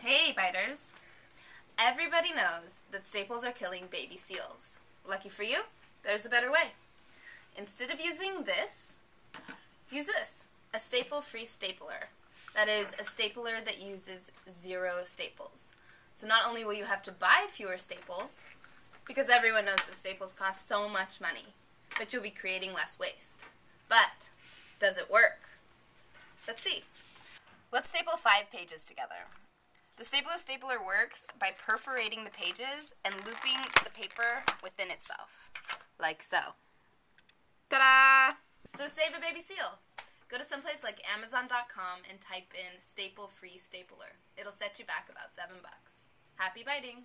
Hey, biters! Everybody knows that staples are killing baby seals. Lucky for you, there's a better way. Instead of using this, use this, a staple-free stapler. That is, a stapler that uses 0 staples. So not only will you have to buy fewer staples, because everyone knows that staples cost so much money, but you'll be creating less waste. But, does it work? Let's see. Let's staple 5 pages together. The Stapleless stapler works by perforating the pages and looping the paper within itself, like so. Ta-da! So save a baby seal. Go to someplace like Amazon.com and type in staple-free stapler. It'll set you back about $7. Happy biting!